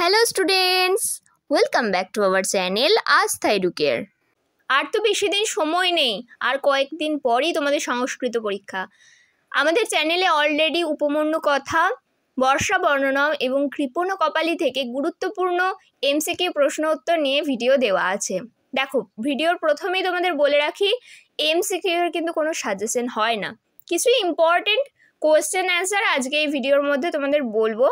Hello students, welcome back to our channel আস্থা educare. আর তো বেশি দিন সময় নেই, আর কয়েকদিন পরেই তোমাদের সংস্কৃত পরীক্ষা। আমাদের চ্যানেলে অলরেডি উপমন্যু কথা, বর্ষা বর্ণনা এবং কৃপণ কপালি থেকে গুরুত্বপূর্ণ এমসিকিউ প্রশ্ন উত্তর নিয়ে ভিডিও দেওয়া আছে। দেখো, ভিডিওর প্রথমেই তোমাদের বলে রাখি, এমসিকিউর কিন্তু কোনো সাজেশন হয় না, কিছু ইম্পর্টেন্ট কোয়েশ্চেন অ্যান্সার আজকে এই ভিডিওর মধ্যে তোমাদের বলবো।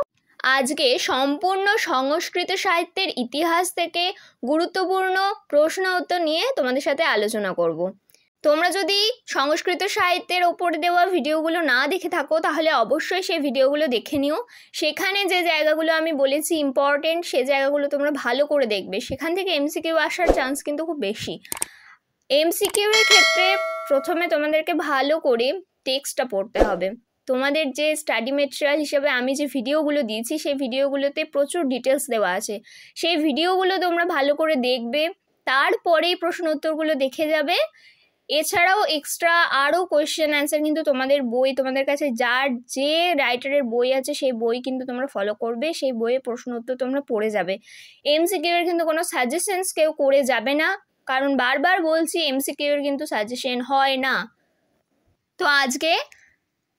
আজকে সম্পূর্ণ সংস্কৃত সাহিত্যের ইতিহাস থেকে গুরুত্বপূর্ণ প্রশ্ন উত্তর নিয়ে তোমাদের সাথে আলোচনা করব। তোমরা যদি সংস্কৃত সাহিত্যের ওপর দেওয়া ভিডিওগুলো না দেখে থাকো তাহলে অবশ্যই সেই ভিডিওগুলো দেখে নিও। সেখানে যে জায়গাগুলো আমি বলেছি ইম্পর্টেন্ট, সেই জায়গাগুলো তোমরা ভালো করে দেখবে, সেখান থেকে এমসিকিউ আসার চান্স কিন্তু খুব বেশি। এমসিকিউ এর ক্ষেত্রে প্রথমে তোমাদেরকে ভালো করে টেক্সটটা পড়তে হবে। তোমাদের যে স্টাডি মেটেরিয়াল হিসেবে আমি যে ভিডিওগুলো দিয়েছি সেই ভিডিওগুলোতে প্রচুর ডিটেলস দেওয়া আছে, সেই ভিডিওগুলো তোমরা ভালো করে দেখবে, তারপরেই প্রশ্ন উত্তরগুলো দেখে যাবে। এছাড়াও এক্সট্রা আরও কোয়েশ্চেন অ্যান্সার কিন্তু তোমাদের বই, তোমাদের কাছে যার যে রাইটারের বই আছে সেই বই কিন্তু তোমরা ফলো করবে, সেই বইয়ে প্রশ্ন উত্তর তোমরা পড়ে যাবে। এমসিকিউ এর কিন্তু কোনো সাজেশনস কেউ করে যাবে না, কারণ বারবার বলছি এমসিকিউ এর কিন্তু সাজেশন হয় না। তো আজকে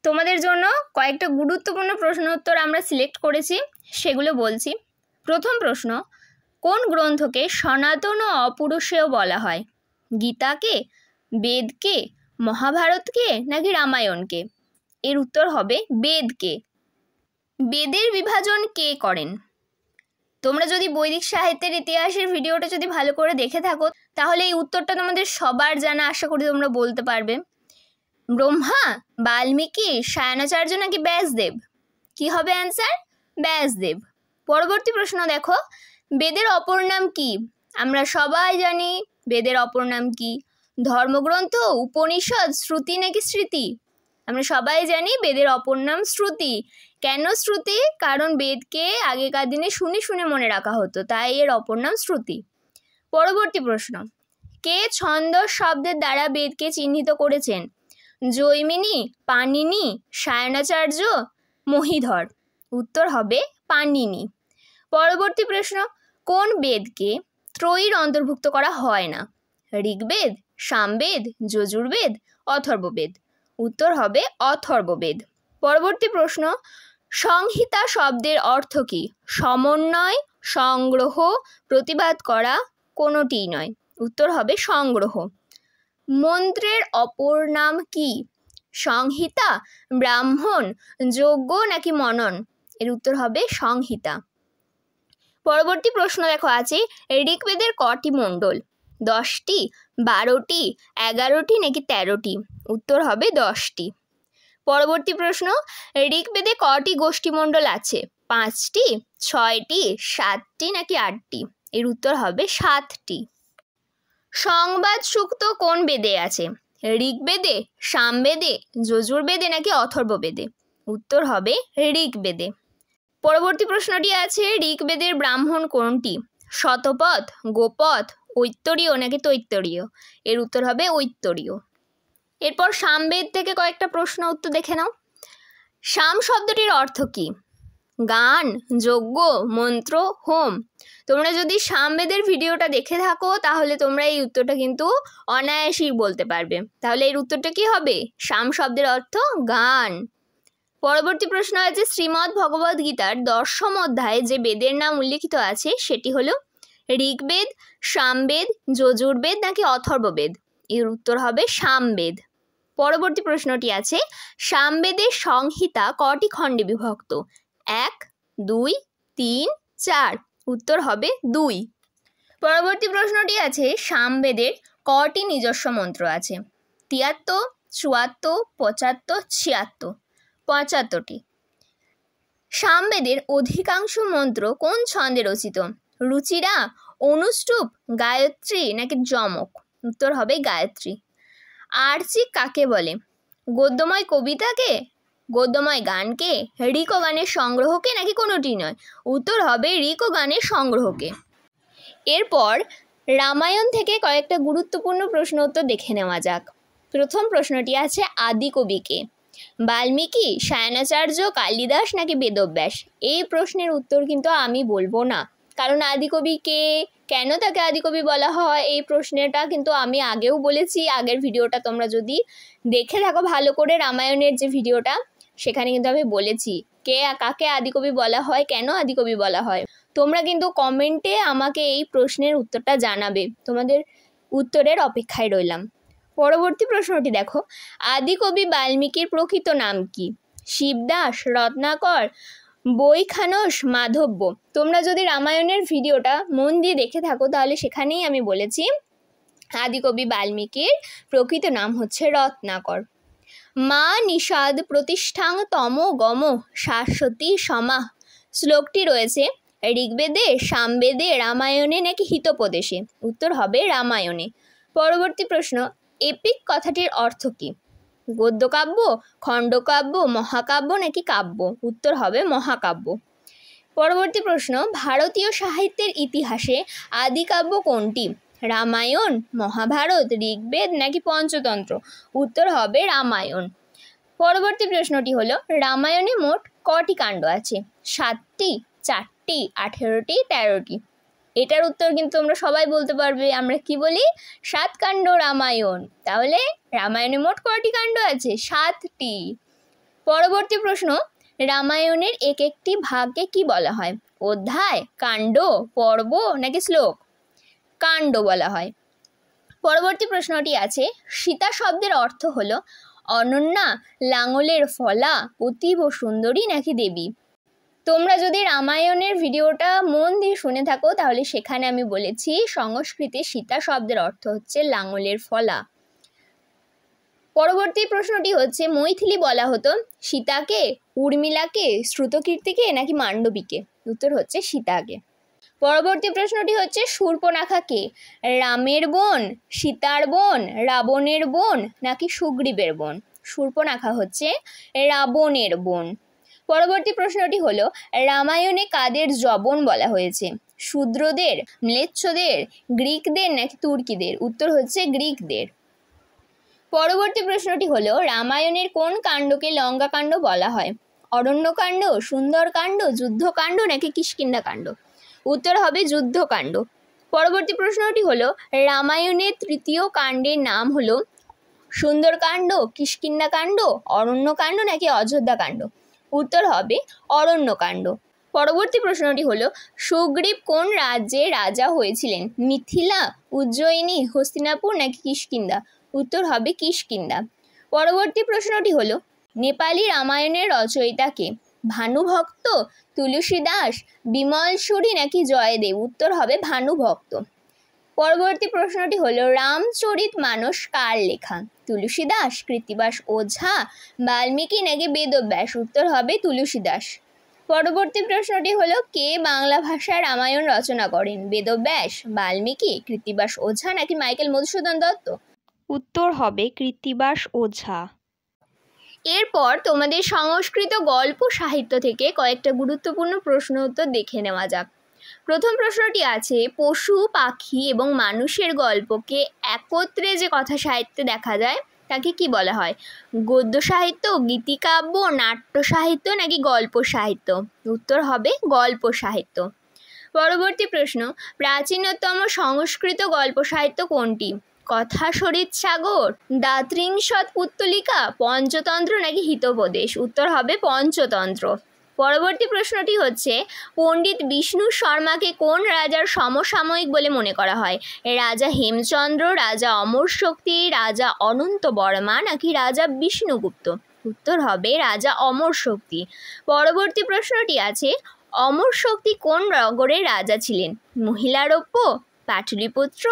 তোমাদের জন্য কয়েকটা গুরুত্বপূর্ণ প্রশ্ন উত্তর আমরা সিলেক্ট করেছি, সেগুলো বলছি। প্রথম প্রশ্ন, কোন গ্রন্থকে সনাতন ও অপুরুষেয় বলা হয়? গীতাকে, বেদকে, মহাভারতকে নাকি রামায়ণকে? এর উত্তর হবে বেদকে। বেদের বিভাজন কে করেন? তোমরা যদি বৈদিক সাহিত্যের ইতিহাসের ভিডিওটা যদি ভালো করে দেখে থাকো তাহলে এই উত্তরটা তোমাদের সবার জানা, আশা করি তোমরা বলতে পারবে। ব্রহ্মা, বাল্মীকি, সায়নাচার্য নাকি ব্যাসদেব? কি হবে অ্যান্সার? ব্যাসদেব। পরবর্তী প্রশ্ন দেখো, বেদের অপর নাম কি? আমরা সবাই জানি বেদের অপর নাম কি। ধর্মগ্রন্থ, উপনিষদ, শ্রুতি নাকি স্মৃতি? আমরা সবাই জানি বেদের অপর নাম শ্রুতি। কেন শ্রুতি? কারণ বেদকে আগেকার দিনে শুনে শুনে মনে রাখা হতো, তাই এর অপর নাম শ্রুতি। পরবর্তী প্রশ্ন, কে ছন্দস শব্দের দ্বারা বেদকে চিহ্নিত করেছেন? জৈমিনী, পাণিনি, সায়নাচার্য, মহীধর? উত্তর হবে পাণিনি। পরবর্তী প্রশ্ন, কোন বেদকে ত্রয়ীর অন্তর্ভুক্ত করা হয় না? ঋগ্বেদ, সামবেদ, যজুর্বেদ, অথর্ববেদ? উত্তর হবে অথর্ববেদ। পরবর্তী প্রশ্ন, সংহিতা শব্দের অর্থ কি? সমন্বয়, সংগ্রহ, প্রতিবাদ করা, কোনোটিই নয়। উত্তর হবে সংগ্রহ। মন্ত্রের অপর নাম কি? সংহিতা, ব্রাহ্মণ, যজ্ঞ নাকি মনন? এর উত্তর হবে সংহিতা। পরবর্তী প্রশ্ন দেখো আছে, ঋগ্বেদের কটি মণ্ডল? 10টি, 12টি, 11টি নাকি 13টি? উত্তর হবে 10টি। পরবর্তী প্রশ্ন, ঋগ্বেদে কটি গোষ্ঠীমণ্ডল আছে? 5টি, 6টি, 7টি নাকি 8টি? এর উত্তর হবে 7টি। সংবাদ সূক্ত কোন বেদে আছে? ঋগ্বেদে, সামবেদে, যজুর্বেদে নাকি অথর্ববেদে? উত্তর হবে ঋগ্বেদে। পরবর্তী প্রশ্নটি আছে, ঋগ্বেদের ব্রাহ্মণ কোনটি? শতপথ, গোপথ, ঐত্তরীয় নাকি তৈত্তরীয়? এর উত্তর হবে ঐত্তরীয়। এরপর সামবেদ থেকে কয়েকটা প্রশ্ন উত্তর দেখে নাও। সাম শব্দটির অর্থ কি? গান, যজ্ঞ, মন্ত্র, হোম? তোমরা যদি সামবেদের ভিডিওটা দেখে থাকো তাহলে তোমরা এই উত্তরটা কিন্তু অনায়াসেই বলতে পারবে। তাহলে এর উত্তরটা কি হবে? সাম শব্দের অর্থ গান। পরবর্তী প্রশ্ন আছে, শ্রীমদ্ ভগবদ্ গীতার 10ম অধ্যায়ে যে বেদের নাম উল্লিখিত আছে সেটি হলো ঋগ্বেদ, সামবেদ, যজুর্বেদ নাকি অথর্ববেদ? এর উত্তর হবে সামবেদ। পরবর্তী প্রশ্নটি আছে, সামবেদের সংহিতা কটি খণ্ডে বিভক্ত? 1, 2, 3, 4? উত্তর হবে 2। পরবর্তী প্রশ্নটি আছে, সামবেদের কটি নিজস্ব মন্ত্র আছে? 73, 74, 75, 76? 75টি। সামবেদের অধিকাংশ মন্ত্র কোন ছন্দে রচিত? রুচিরা, অনুষ্টুপ, গায়ত্রী নাকি যমক? উত্তর হবে গায়ত্রী। আর্চিক কাকে বলে? গদ্যময় কবিতাকে, গদ্যময় গানকে, ঋক ও গানের সংগ্রহকে নাকি কোনোটি নয়? উত্তর হবে ঋক ও গানের সংগ্রহকে। এরপর রামায়ণ থেকে কয়েকটা গুরুত্বপূর্ণ প্রশ্ন উত্তর দেখে নেওয়া যাক। প্রথম প্রশ্নটি আছে, আদি কবিকে? বাল্মীকি, সায়নাচার্য, কালিদাস নাকি বেদব্যাস? এই প্রশ্নের উত্তর কিন্তু আমি বলবো না, কারণ আদিকবি কে, কেন তাকে আদিকবি বলা হয়, এই প্রশ্নটা কিন্তু আমি আগেও বলেছি। আগের ভিডিওটা তোমরা যদি দেখে থাকো ভালো করে, রামায়ণের যে ভিডিওটা, সেখানে কিন্তু আমি বলেছি কে কাকে আদিকবি বলা হয়, কেন আদিকবি বলা হয়। তোমরা কিন্তু কমেন্টে আমাকে এই প্রশ্নের উত্তরটা জানাবে, তোমাদের উত্তরের অপেক্ষায় রইলাম। পরবর্তী প্রশ্নটি দেখো, আদিকবি বাল্মীকির প্রকৃত নাম কি? শিবদাস, রত্নাকর, বৈখানস, মাধব্য? তোমরা যদি রামায়ণের ভিডিওটা মন দিয়ে দেখে থাকো তাহলে সেখানেই আমি বলেছি আদিকবি বাল্মীকির প্রকৃত নাম হচ্ছে রত্নাকর। মা নিষাদ প্রতিষ্ঠাং তম গম শাশ্বতী সমা শ্লোকটি রয়েছে ঋগ্বেদে, সামবেদে, রামায়ণে নাকি হিতোপদেশে? উত্তর হবে রামায়ণে। পরবর্তী প্রশ্ন, এপিক কথাটির অর্থ কী? গদ্যকাব্য, খণ্ডকাব্য, মহাকাব্য নাকি কাব্য? উত্তর হবে মহাকাব্য। পরবর্তী প্রশ্ন, ভারতীয় সাহিত্যের ইতিহাসে আদিকাব্য কোনটি? রামায়ণ, মহাভারত, ঋগ্বেদ নাকি পঞ্চতন্ত্র? উত্তর হবে রামায়ণ। পরবর্তী প্রশ্নটি হলো, রামায়ণে মোট কটি কাণ্ড আছে? 7টি, 4টি, 18টি, 13টি? এটার উত্তর কিন্তু তোমরা সবাই বলতে পারবে। আমরা কি বলি? 7 কাণ্ড রামায়ণ। তাহলে রামায়ণে মোট কটি কাণ্ড আছে? 7টি। পরবর্তী প্রশ্ন, রামায়ণের এক একটি ভাগকে কি বলা হয়? অধ্যায়, কাণ্ড, পর্ব নাকি শ্লোক? কাণ্ড বলা হয়। পরবর্তী প্রশ্নটি আছে, সীতা শব্দের অর্থ হলো অনন্যা, লাঙলের ফলা, অতীব সুন্দরী নাকি দেবী? তোমরা যদি রামায়ণের ভিডিওটা মন দিয়ে শুনে থাকো তাহলে সেখানে আমি বলেছি সংস্কৃতে সীতা শব্দের অর্থ হচ্ছে লাঙলের ফলা। পরবর্তী প্রশ্নটি হচ্ছে, মৈথিলী বলা হতো সীতাকে, উর্মিলাকে, শ্রুতকীর্তিকে নাকি মান্ডবীকে? উত্তর হচ্ছে সীতাকে। পরবর্তী প্রশ্নটি হচ্ছে, শূর্পণখা কে? রামের বোন, সীতার বোন, রাবণের বোন নাকি সুগ্রীবের বোন? শূর্পণখা হচ্ছে রাবণের বোন। পরবর্তী প্রশ্নটি হলো, রামায়ণে কাদের যবন বলা হয়েছে? শূদ্রদের, ম্লেচ্ছদের, গ্রিকদের নাকি তুর্কিদের? উত্তর হচ্ছে গ্রিকদের। পরবর্তী প্রশ্নটি হলো, রামায়ণের কোন কাণ্ডকে লঙ্কাকাণ্ড বলা হয়? অরণ্যকাণ্ড, সুন্দরকাণ্ড, যুদ্ধকাণ্ড নাকি কিষ্কিন্ধাকাণ্ড? উত্তর হবে যুদ্ধকাণ্ড। পরবর্তী প্রশ্নটি হলো, রামায়ণের তৃতীয় কাণ্ডের নাম হলো সুন্দরকাণ্ড, কিষ্কিন্ধাকাণ্ড, অরণ্যকাণ্ড নাকি অযোধ্যাকাণ্ড? উত্তর হবে অরণ্যকাণ্ড। পরবর্তী প্রশ্নটি হলো, সুগ্রীব কোন রাজ্যে রাজা হয়েছিলেন? মিথিলা, উজ্জয়িনী, হস্তিনাপুর নাকি কিষ্কিন্ধা? উত্তর হবে কিষ্কিন্ধা। পরবর্তী প্রশ্নটি হলো, নেপালি রামায়ণের রচয়িতা কে? ভানুভক্ত, তুলসীদাস, বিমলসুরী নাকি জয়দেব? উত্তর হবে ভানুভক্ত। পরবর্তী প্রশ্নটি হলো, রামচরিতমানস কার লেখা? তুলসীদাস, কৃত্তিবাস ওঝা, বাল্মীকি নাকি বেদব্যাস? উত্তর হবে তুলসীদাস। পরবর্তী প্রশ্নটি হলো, কে বাংলা ভাষায় রামায়ণ রচনা করেন? বেদব্যাস, বাল্মীকি, কৃত্তিবাস ওঝা নাকি মাইকেল মধুসূদন দত্ত? উত্তর হবে কৃত্তিবাস ওঝা। এরপর তোমাদের সংস্কৃত গল্প সাহিত্য থেকে কয়েকটা গুরুত্বপূর্ণ প্রশ্ন উত্তর দেখে নেওয়া যাক। প্রথম প্রশ্নটি আছে, পশু, পাখি এবং মানুষের গল্পকে একত্রে যে কথা সাহিত্যে দেখা যায় তাকে কি বলা হয়? গদ্য সাহিত্য, গীতিকাব্য, নাট্য সাহিত্য নাকি গল্প সাহিত্য? উত্তর হবে গল্প সাহিত্য। পরবর্তী প্রশ্ন, প্রাচীনতম সংস্কৃত গল্প সাহিত্য কোনটি? কথা সরিত সাগর, দাত্রিংশৎ পুত্তলিকা, পঞ্চতন্ত্র নাকি হিতোপদেশ? উত্তর হবে পঞ্চতন্ত্র। পরবর্তী প্রশ্নটি হচ্ছে, পণ্ডিত বিষ্ণু শর্মাকে কোন রাজার সমসাময়িক বলে মনে করা হয়? রাজা হেমচন্দ্র, রাজা অমর শক্তি, রাজা অনন্ত বর্মা নাকি রাজা বিষ্ণুগুপ্ত? উত্তর হবে রাজা অমর শক্তি। পরবর্তী প্রশ্নটি আছে, অমর শক্তি কোন নগরের রাজা ছিলেন? মহিলারপ্য, পাটলিপুত্র,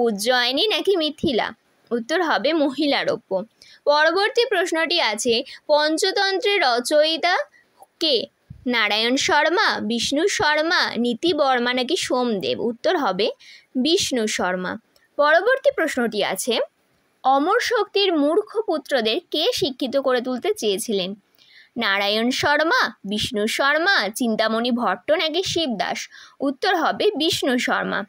উজ্জয়িনী নাকি মিথিলা? উত্তর হবে মহিলারপ্য। পরবর্তী প্রশ্নটি আছে, পঞ্চতন্ত্রের রচয়িতা কে? নারায়ণ শর্মা, বিষ্ণু শর্মা, নীতি বর্মা নাকি সোমদেব? উত্তর হবে বিষ্ণু শর্মা। পরবর্তী প্রশ্নটি আছে, অমর শক্তির মূর্খ পুত্রদের কে শিক্ষিত করে তুলতে চেয়েছিলেন? নারায়ণ শর্মা, বিষ্ণু শর্মা, চিন্তামণি ভট্ট নাকি শিবদাস? উত্তর হবে বিষ্ণু শর্মা।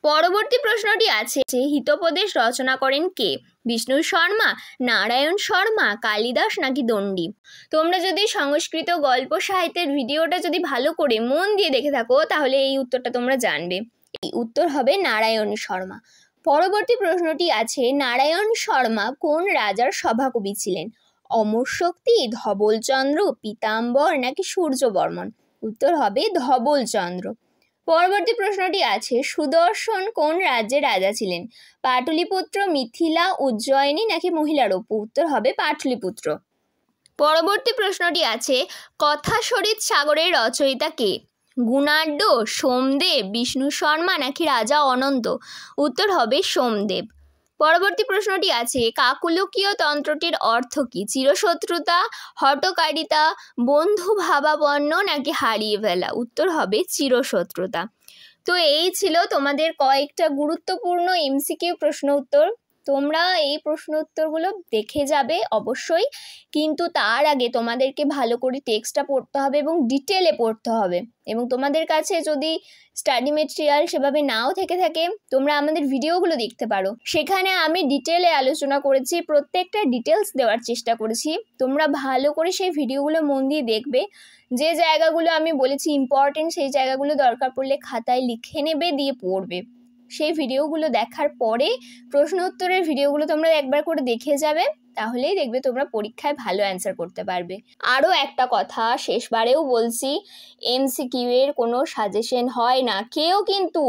পরবর্তী প্রশ্নটি আছে যে হিতোপদেশ রচনা করেন কে? বিষ্ণু শর্মা, নারায়ণ শর্মা, কালিদাস নাকি দণ্ডী? তোমরা যদি সংস্কৃত গল্প সাহিত্যের ভিডিওটা যদি ভালো করে মন দিয়ে দেখে থাকো তাহলে এই উত্তরটা তোমরা জানবে। এই উত্তর হবে নারায়ণ শর্মা। পরবর্তী প্রশ্নটি আছে নারায়ণ শর্মা কোন রাজার সভাকবি ছিলেন? অমর শক্তি, ধবলচন্দ্র, পীতাম্বর নাকি সূর্যবর্মন? উত্তর হবে ধবলচন্দ্র। পরবর্তী প্রশ্নটি আছে সুদর্শন কোন রাজ্যের রাজা ছিলেন? পাটলিপুত্র, মিথিলা, উজ্জয়িনী নাকি মহিলারূপ? উত্তর হবে পাটলিপুত্র। পরবর্তী প্রশ্নটি আছে কথাশরিৎ সাগরের রচয়িতা কে? গুণাঢ্য, সোমদেব, বিষ্ণু শর্মা নাকি রাজা অনন্ত? উত্তর হবে সোমদেব। পরবর্তী প্রশ্নটি আছে কাকলুকীয় তন্ত্রটির অর্থ কী? চিরশত্রুতা, হঠকারিতা, বন্ধু ভাবাপন্ন নাকি হারিয়ে ফেলা? উত্তর হবে চিরশত্রুতা। তো এই ছিল তোমাদের কয়েকটা গুরুত্বপূর্ণ এমসিকিউ প্রশ্ন উত্তর। তোমরা এই প্রশ্ন উত্তরগুলো দেখে যাবে অবশ্যই, কিন্তু তার আগে তোমাদেরকে ভালো করে টেক্সটটা পড়তে হবে এবং ডিটেলে পড়তে হবে। এবং তোমাদের কাছে যদি স্টাডি মেটেরিয়াল সেভাবে নাও থেকে থাকে তোমরা আমাদের ভিডিওগুলো দেখতে পারো, সেখানে আমি ডিটেলে আলোচনা করেছি, প্রত্যেকটা ডিটেলস দেওয়ার চেষ্টা করেছি। তোমরা ভালো করে সেই ভিডিওগুলো মন দিয়ে দেখবে, যে জায়গাগুলো আমি বলেছি ইম্পর্টেন্ট সেই জায়গাগুলো দরকার পড়লে খাতায় লিখে নেবে, দিয়ে পড়বে। সেই ভিডিওগুলো দেখার পরে প্রশ্ন উত্তরের ভিডিওগুলো তোমরা একবার করে দেখে যাবে, তাহলেই দেখবে তোমরা পরীক্ষায় ভালো অ্যান্সার করতে পারবে। আরও একটা কথা শেষবারেও বলছি, এমসিকিউ এর কোনো সাজেশন হয় না। কেউ কিন্তু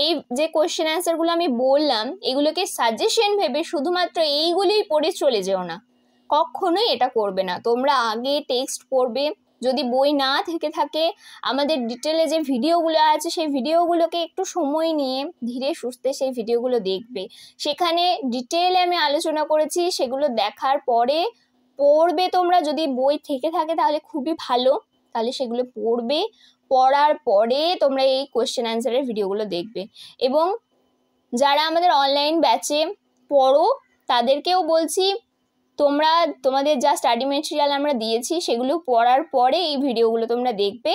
এই যে কোশ্চেন অ্যান্সারগুলো আমি বললাম এগুলোকে সাজেশন ভেবে শুধুমাত্র এইগুলোই পড়ে চলে যেও না, কখনোই এটা করবে না। তোমরা আগে টেক্সট পড়বে, যদি বই না থেকে থাকে আমাদের ডিটেলে যে ভিডিওগুলো আছে সেই ভিডিওগুলোকে একটু সময় নিয়ে ধীরে সুস্থে সেই ভিডিওগুলো দেখবে, সেখানে ডিটেলে আমি আলোচনা করেছি, সেগুলো দেখার পরে পড়বে। তোমরা যদি বই থেকে থাকে তাহলে খুবই ভালো, তাহলে সেগুলো পড়বে, পড়ার পরে তোমরা এই কোয়েশ্চেন অ্যান্সারের ভিডিওগুলো দেখবে। এবং যারা আমাদের অনলাইন ব্যাচে পড়ো তাদেরকেও বলছি তোমরা তোমাদের যা স্টাডি মেটেরিয়াল আমরা দিয়েছি সেগুলো পড়ার পরে এই ভিডিওগুলো তোমরা দেখবে,